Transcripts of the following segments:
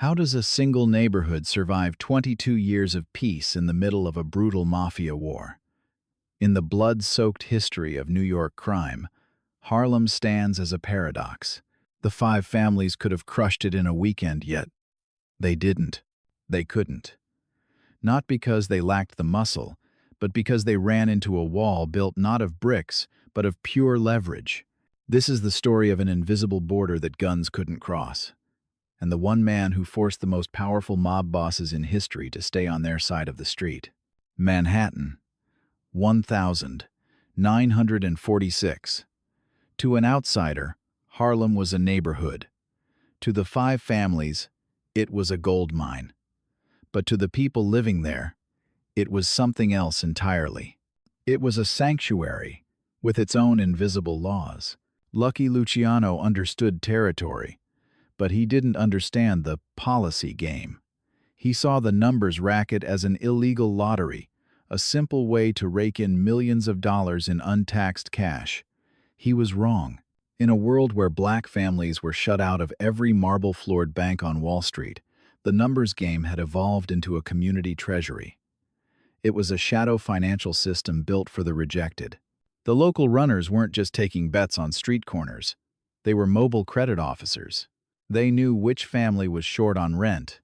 How does a single neighborhood survive 22 years of peace in the middle of a brutal mafia war? In the blood-soaked history of New York crime, Harlem stands as a paradox. The five families could have crushed it in a weekend, yet they didn't. They couldn't. Not because they lacked the muscle, but because they ran into a wall built not of bricks, but of pure leverage. This is the story of an invisible border that guns couldn't cross, and the one man who forced the most powerful mob bosses in history to stay on their side of the street. Manhattan, 1946. To an outsider, Harlem was a neighborhood. To the five families, it was a gold mine. But to the people living there, it was something else entirely. It was a sanctuary, with its own invisible laws. Lucky Luciano understood territory, but he didn't understand the policy game. He saw the numbers racket as an illegal lottery, a simple way to rake in millions of dollars in untaxed cash. He was wrong. In a world where black families were shut out of every marble-floored bank on Wall Street, the numbers game had evolved into a community treasury. It was a shadow financial system built for the rejected. The local runners weren't just taking bets on street corners. They were mobile credit officers. They knew which family was short on rent,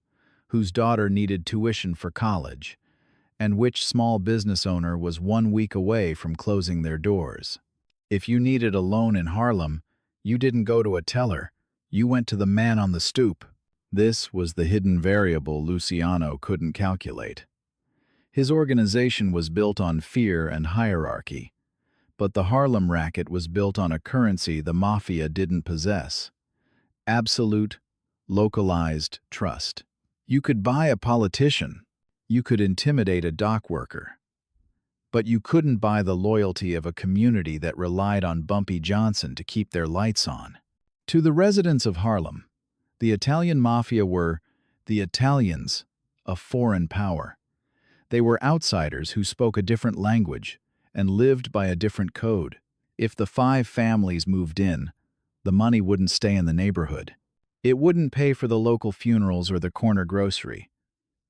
whose daughter needed tuition for college, and which small business owner was 1 week away from closing their doors. If you needed a loan in Harlem, you didn't go to a teller, you went to the man on the stoop. This was the hidden variable Luciano couldn't calculate. His organization was built on fear and hierarchy, but the Harlem racket was built on a currency the Mafia didn't possess: absolute, localized trust. You could buy a politician, you could intimidate a dock worker, but you couldn't buy the loyalty of a community that relied on Bumpy Johnson to keep their lights on. To the residents of Harlem, the Italian Mafia were the Italians, a foreign power. They were outsiders who spoke a different language and lived by a different code. If the five families moved in, the money wouldn't stay in the neighborhood. It wouldn't pay for the local funerals or the corner grocery.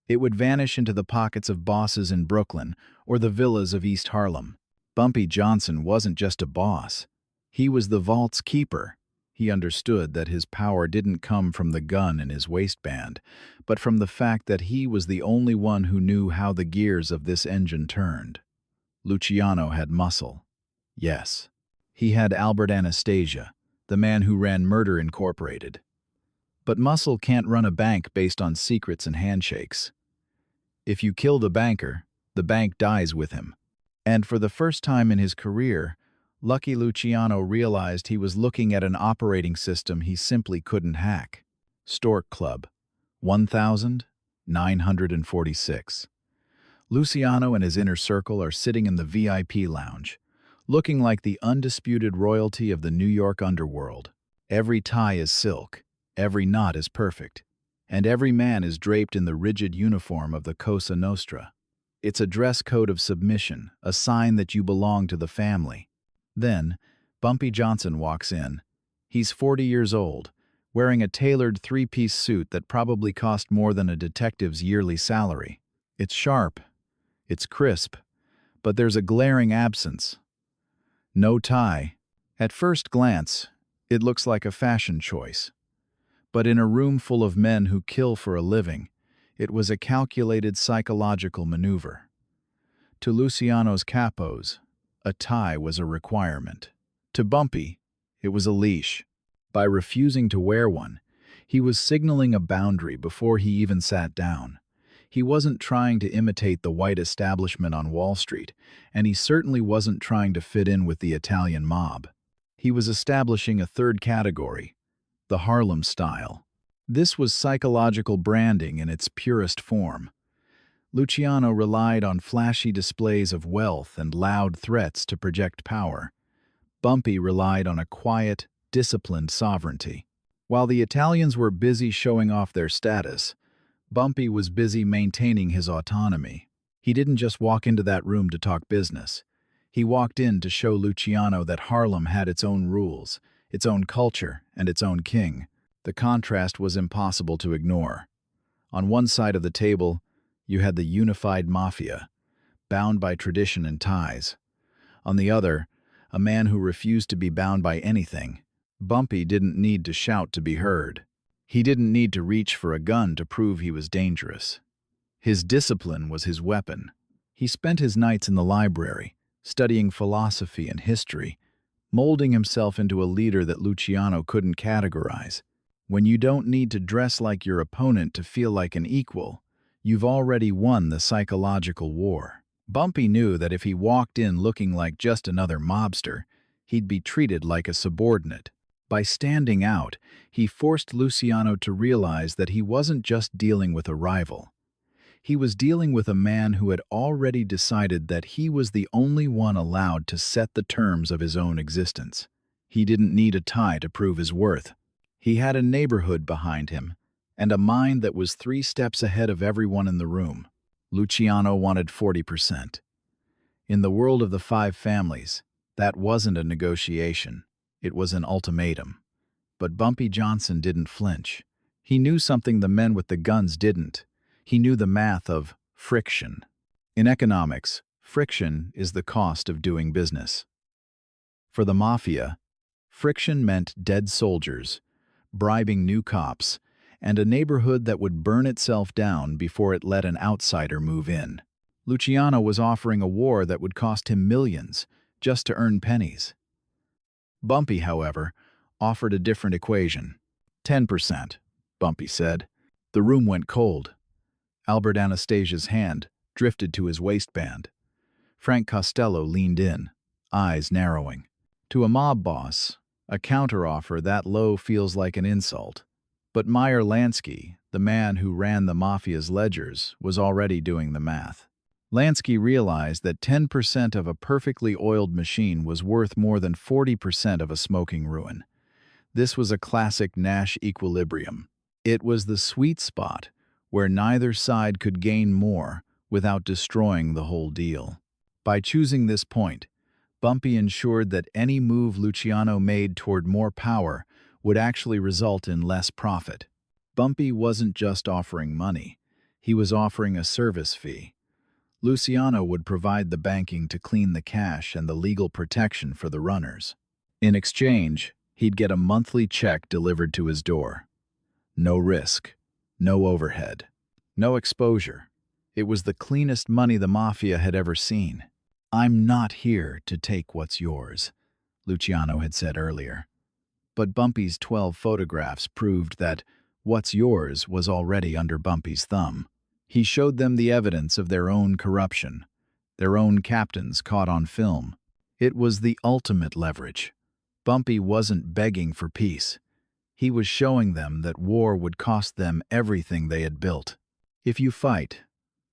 It would vanish into the pockets of bosses in Brooklyn or the villas of East Harlem. Bumpy Johnson wasn't just a boss. He was the vault's keeper. He understood that his power didn't come from the gun in his waistband, but from the fact that he was the only one who knew how the gears of this engine turned. Luciano had muscle. Yes. He had Albert Anastasia, the man who ran Murder Incorporated. But muscle can't run a bank based on secrets and handshakes. If you kill the banker, the bank dies with him. And for the first time in his career, Lucky Luciano realized he was looking at an operating system he simply couldn't hack. Stork Club, 1946. Luciano and his inner circle are sitting in the VIP lounge, looking like the undisputed royalty of the New York underworld. Every tie is silk, every knot is perfect, and every man is draped in the rigid uniform of the Cosa Nostra. It's a dress code of submission, a sign that you belong to the family. Then, Bumpy Johnson walks in. He's 40 years old, wearing a tailored three-piece suit that probably cost more than a detective's yearly salary. It's sharp, it's crisp, but there's a glaring absence. No tie. At first glance, it looks like a fashion choice. But in a room full of men who kill for a living, it was a calculated psychological maneuver. To Luciano's capos, a tie was a requirement. To Bumpy, it was a leash. By refusing to wear one, he was signaling a boundary before he even sat down. He wasn't trying to imitate the white establishment on Wall Street, and he certainly wasn't trying to fit in with the Italian mob. He was establishing a third category, the Harlem style. This was psychological branding in its purest form. Luciano relied on flashy displays of wealth and loud threats to project power. Bumpy relied on a quiet, disciplined sovereignty. While the Italians were busy showing off their status, Bumpy was busy maintaining his autonomy. He didn't just walk into that room to talk business. He walked in to show Luciano that Harlem had its own rules, its own culture, and its own king. The contrast was impossible to ignore. On one side of the table, you had the unified Mafia, bound by tradition and ties. On the other, a man who refused to be bound by anything. Bumpy didn't need to shout to be heard. He didn't need to reach for a gun to prove he was dangerous. His discipline was his weapon. He spent his nights in the library, studying philosophy and history, molding himself into a leader that Luciano couldn't categorize. When you don't need to dress like your opponent to feel like an equal, you've already won the psychological war. Bumpy knew that if he walked in looking like just another mobster, he'd be treated like a subordinate. By standing out, he forced Luciano to realize that he wasn't just dealing with a rival. He was dealing with a man who had already decided that he was the only one allowed to set the terms of his own existence. He didn't need a tie to prove his worth. He had a neighborhood behind him, and a mind that was 3 steps ahead of everyone in the room. Luciano wanted 40%. In the world of the 5 families, that wasn't a negotiation. It was an ultimatum. But Bumpy Johnson didn't flinch. He knew something the men with the guns didn't. He knew the math of friction. In economics, friction is the cost of doing business. For the Mafia, friction meant dead soldiers, bribing new cops, and a neighborhood that would burn itself down before it let an outsider move in. Luciano was offering a war that would cost him millions just to earn pennies. Bumpy, however, offered a different equation. 10%, Bumpy said. The room went cold. Albert Anastasia's hand drifted to his waistband. Frank Costello leaned in, eyes narrowing. To a mob boss, a counteroffer that low feels like an insult. But Meyer Lansky, the man who ran the Mafia's ledgers, was already doing the math. Lansky realized that 10% of a perfectly oiled machine was worth more than 40% of a smoking ruin. This was a classic Nash Equilibrium. It was the sweet spot where neither side could gain more without destroying the whole deal. By choosing this point, Bumpy ensured that any move Luciano made toward more power would actually result in less profit. Bumpy wasn't just offering money, he was offering a service fee. Luciano would provide the banking to clean the cash and the legal protection for the runners. In exchange, he'd get a monthly check delivered to his door. No risk, no overhead, no exposure. It was the cleanest money the Mafia had ever seen. "I'm not here to take what's yours," Luciano had said earlier. But Bumpy's 12 photographs proved that what's yours was already under Bumpy's thumb. He showed them the evidence of their own corruption, their own captains caught on film. It was the ultimate leverage. Bumpy wasn't begging for peace. He was showing them that war would cost them everything they had built. If you fight,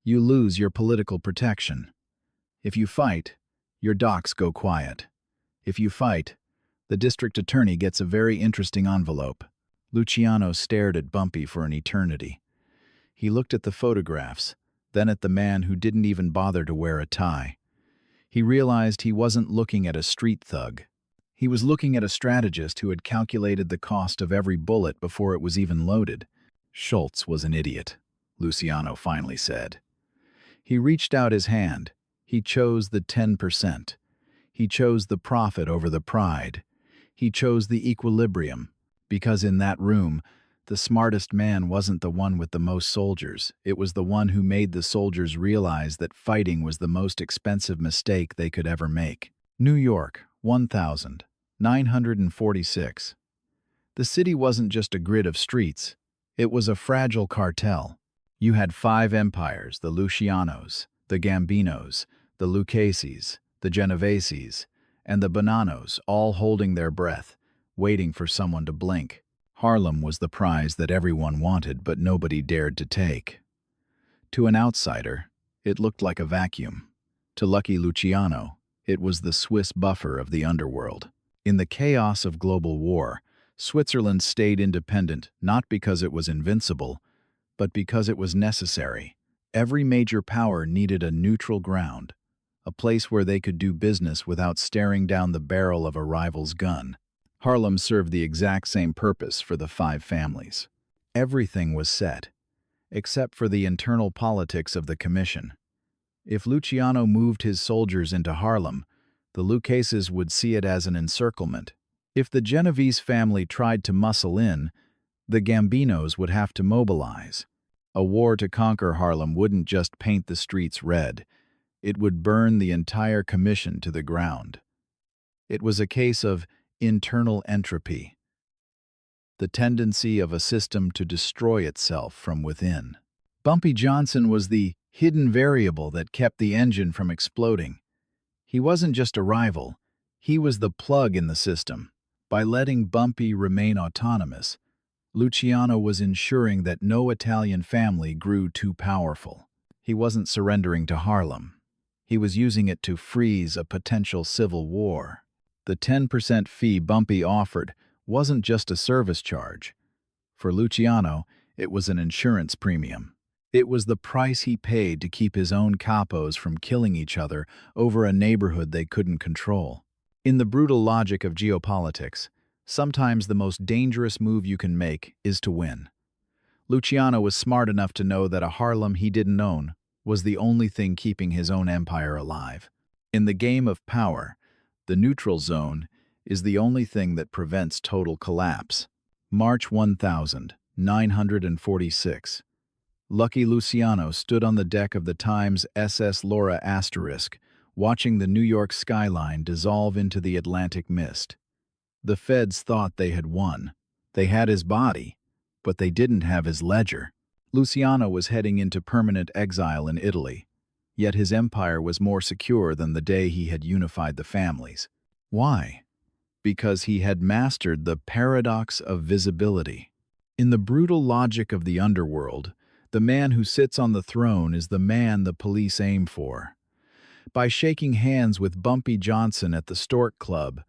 you lose your political protection. If you fight, your docs go quiet. If you fight, the district attorney gets a very interesting envelope. Luciano stared at Bumpy for an eternity. He looked at the photographs, then at the man who didn't even bother to wear a tie. He realized he wasn't looking at a street thug. He was looking at a strategist who had calculated the cost of every bullet before it was even loaded. Schultz was an idiot, Luciano finally said. He reached out his hand. He chose the 10%. He chose the profit over the pride. He chose the equilibrium, because in that room, the smartest man wasn't the one with the most soldiers. It was the one who made the soldiers realize that fighting was the most expensive mistake they could ever make. New York, 1946. The city wasn't just a grid of streets. It was a fragile cartel. You had 5 empires, the Lucianos, the Gambinos, the Luccheses, the Genoveses, and the Bonanos, all holding their breath, waiting for someone to blink. Harlem was the prize that everyone wanted but nobody dared to take. To an outsider, it looked like a vacuum. To Lucky Luciano, it was the Swiss buffer of the underworld. In the chaos of global war, Switzerland stayed independent not because it was invincible, but because it was necessary. Every major power needed a neutral ground, a place where they could do business without staring down the barrel of a rival's gun. Harlem served the exact same purpose for the 5 families. Everything was set. except for the internal politics of the commission. If Luciano moved his soldiers into Harlem, the Lucases would see it as an encirclement. If the Genovese family tried to muscle in, the Gambinos would have to mobilize. A war to conquer Harlem wouldn't just paint the streets red, it would burn the entire commission to the ground. It was a case of internal entropy, the tendency of a system to destroy itself from within. Bumpy Johnson was the hidden variable that kept the engine from exploding. He wasn't just a rival, he was the plug in the system. By letting Bumpy remain autonomous, Luciano was ensuring that no Italian family grew too powerful. He wasn't surrendering to Harlem. He was using it to freeze a potential civil war. The 10% fee Bumpy offered wasn't just a service charge. For Luciano, it was an insurance premium. It was the price he paid to keep his own capos from killing each other over a neighborhood they couldn't control. In the brutal logic of geopolitics, sometimes the most dangerous move you can make is to win. Luciano was smart enough to know that a Harlem he didn't own was the only thing keeping his own empire alive. In the game of power, the neutral zone is the only thing that prevents total collapse. March 1946. Lucky Luciano stood on the deck of the Times SS Laura Asterisk, watching the New York skyline dissolve into the Atlantic mist. The feds thought they had won. They had his body, but they didn't have his ledger. Luciano was heading into permanent exile in Italy, yet his empire was more secure than the day he had unified the families. Why? Because he had mastered the paradox of visibility. In the brutal logic of the underworld, the man who sits on the throne is the man the police aim for. By shaking hands with Bumpy Johnson at the Stork Club,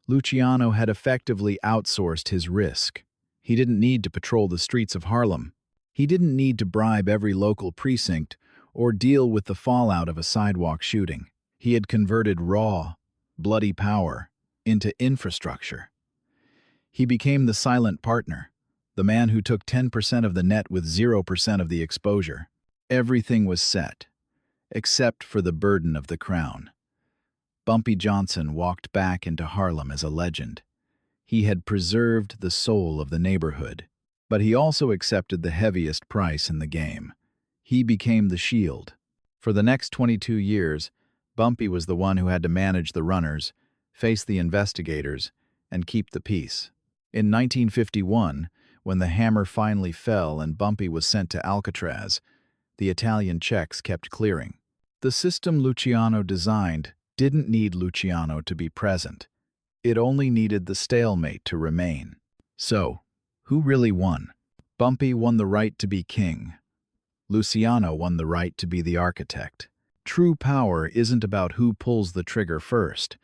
Luciano had effectively outsourced his risk. He didn't need to patrol the streets of Harlem. He didn't need to bribe every local precinct or deal with the fallout of a sidewalk shooting. He had converted raw, bloody power into infrastructure. He became the silent partner, the man who took 10% of the net with 0% of the exposure. Everything was set, except for the burden of the crown. Bumpy Johnson walked back into Harlem as a legend. He had preserved the soul of the neighborhood, but he also accepted the heaviest price in the game. He became the shield. For the next 22 years, Bumpy was the one who had to manage the runners, face the investigators, and keep the peace. In 1951, when the hammer finally fell and Bumpy was sent to Alcatraz, the Italian checks kept clearing. The system Luciano designed didn't need Luciano to be present. It only needed the stalemate to remain. So, who really won? Bumpy won the right to be king. Luciano won the right to be the architect. True power isn't about who pulls the trigger first.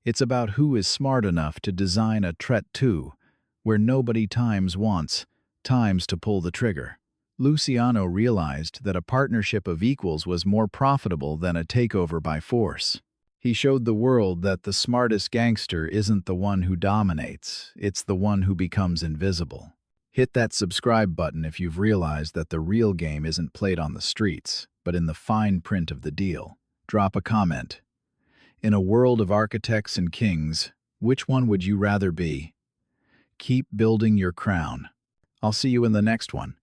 It's about who is smart enough to design a trait two, where nobody wants to pull the trigger. Luciano realized that a partnership of equals was more profitable than a takeover by force. He showed the world that the smartest gangster isn't the one who dominates, it's the one who becomes invisible. Hit that subscribe button if you've realized that the real game isn't played on the streets, but in the fine print of the deal. Drop a comment. In a world of architects and kings, which one would you rather be? Keep building your crown. I'll see you in the next one.